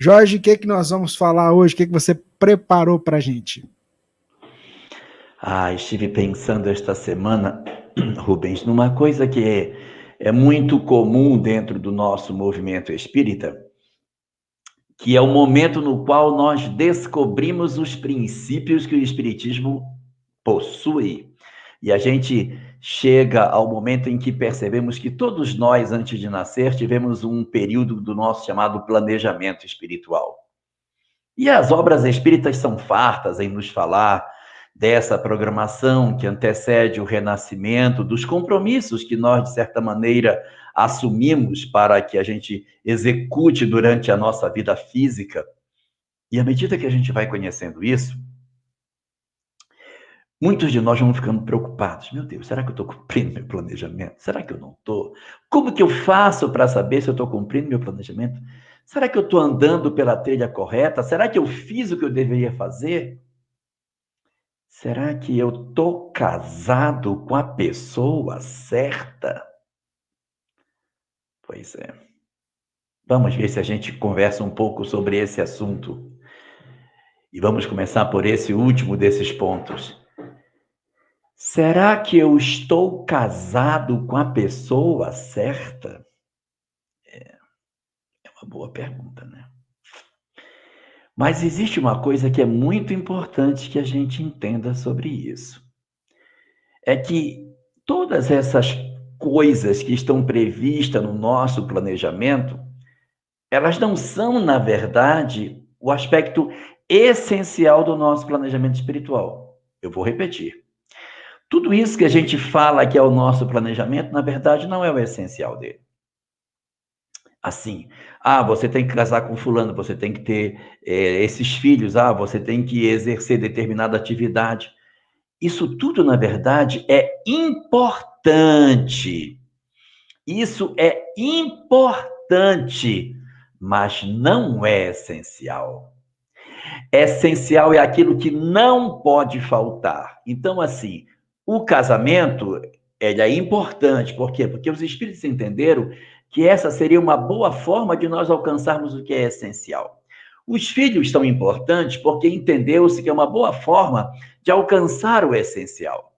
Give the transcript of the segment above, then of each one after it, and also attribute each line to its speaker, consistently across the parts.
Speaker 1: Jorge, o que que nós vamos falar hoje? O que que você preparou para a gente?
Speaker 2: Estive pensando esta semana, Rubens, numa coisa que é muito comum dentro do nosso movimento espírita, que é o momento no qual nós descobrimos os princípios que o Espiritismo possui. E a gente chega ao momento em que percebemos que todos nós, antes de nascer, tivemos um período do nosso chamado planejamento espiritual. E as obras espíritas são fartas em nos falar dessa programação que antecede o renascimento, dos compromissos que nós, de certa maneira, assumimos para que a gente execute durante a nossa vida física. E à medida que a gente vai conhecendo isso, muitos de nós vão ficando preocupados. Meu Deus, será que eu estou cumprindo meu planejamento? Será que eu não estou? Como que eu faço para saber se eu estou cumprindo meu planejamento? Será que eu estou andando pela trilha correta? Será que eu fiz o que eu deveria fazer? Será que eu estou casado com a pessoa certa? Pois é. Vamos ver se a gente conversa um pouco sobre esse assunto. E vamos começar por esse último desses pontos. Será que eu estou casado com a pessoa certa? É uma boa pergunta, né? Mas existe uma coisa que é muito importante que a gente entenda sobre isso. É que todas essas coisas que estão previstas no nosso planejamento, elas não são, na verdade, o aspecto essencial do nosso planejamento espiritual. Eu vou repetir. Tudo isso que a gente fala que é o nosso planejamento, na verdade, não é o essencial dele. Assim, você tem que casar com fulano, você tem que ter esses filhos, você tem que exercer determinada atividade. Isso tudo, na verdade, é importante. Isso é importante, mas não é essencial. Essencial é aquilo que não pode faltar. Então, assim, o casamento, ele é importante. Por quê? Porque os espíritos entenderam que essa seria uma boa forma de nós alcançarmos o que é essencial. Os filhos são importantes porque entendeu-se que é uma boa forma de alcançar o essencial.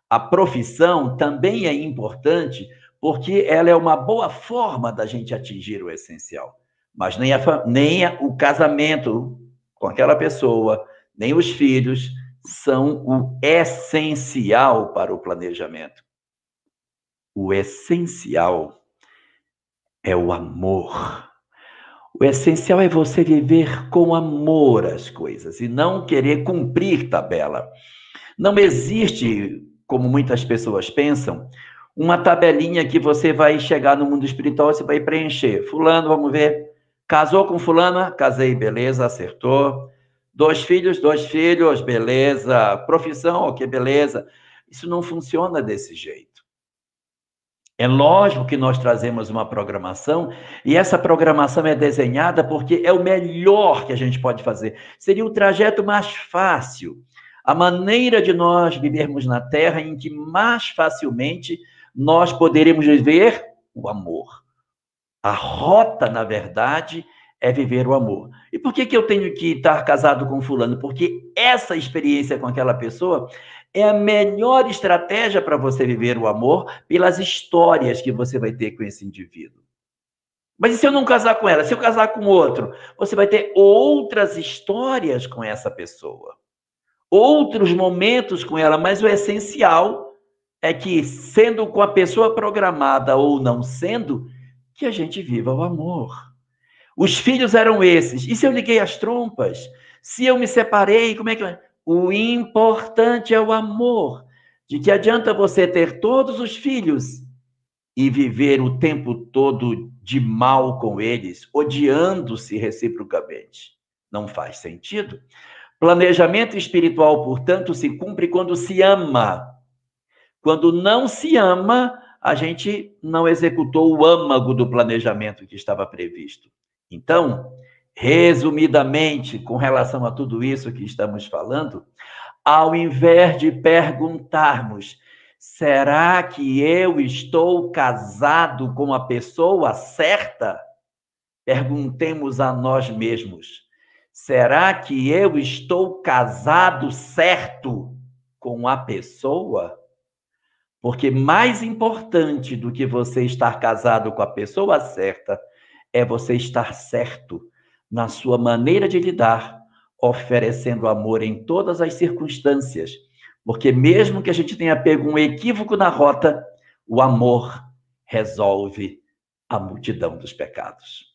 Speaker 2: A profissão também é importante porque ela é uma boa forma da gente atingir o essencial. Mas nem o casamento com aquela pessoa, nem os filhos são o essencial para o planejamento. O essencial é o amor. O essencial é você viver com amor as coisas e não querer cumprir tabela. Não existe, como muitas pessoas pensam, uma tabelinha que você vai chegar no mundo espiritual e você vai preencher. Fulano, vamos ver. Casou com fulana? Casei, beleza, acertou. Dois filhos, beleza. Profissão, ok, beleza. Isso não funciona desse jeito. É lógico que nós trazemos uma programação e essa programação é desenhada porque é o melhor que a gente pode fazer. Seria o trajeto mais fácil, a maneira de nós vivermos na Terra em que mais facilmente nós poderemos viver o amor. A rota, na verdade, é viver o amor. E por que eu tenho que estar casado com fulano? Porque essa experiência com aquela pessoa é a melhor estratégia para você viver o amor pelas histórias que você vai ter com esse indivíduo. Mas e se eu não casar com ela? Se eu casar com outro? Você vai ter outras histórias com essa pessoa. Outros momentos com ela, mas o essencial é que, sendo com a pessoa programada ou não sendo, que a gente viva o amor. Os filhos eram esses. E se eu liguei as trompas? Se eu me separei, como é que... O importante é o amor. De que adianta você ter todos os filhos e viver o tempo todo de mal com eles, odiando-se reciprocamente? Não faz sentido. Planejamento espiritual, portanto, se cumpre quando se ama. Quando não se ama, a gente não executou o âmago do planejamento que estava previsto. Então, resumidamente, com relação a tudo isso que estamos falando, ao invés de perguntarmos, será que eu estou casado com a pessoa certa? perguntemos a nós mesmos: será que eu estou casado certo com a pessoa? Porque mais importante do que você estar casado com a pessoa certa é você estar certo na sua maneira de lidar, oferecendo amor em todas as circunstâncias. Porque mesmo que a gente tenha pego um equívoco na rota, o amor resolve a multidão dos pecados.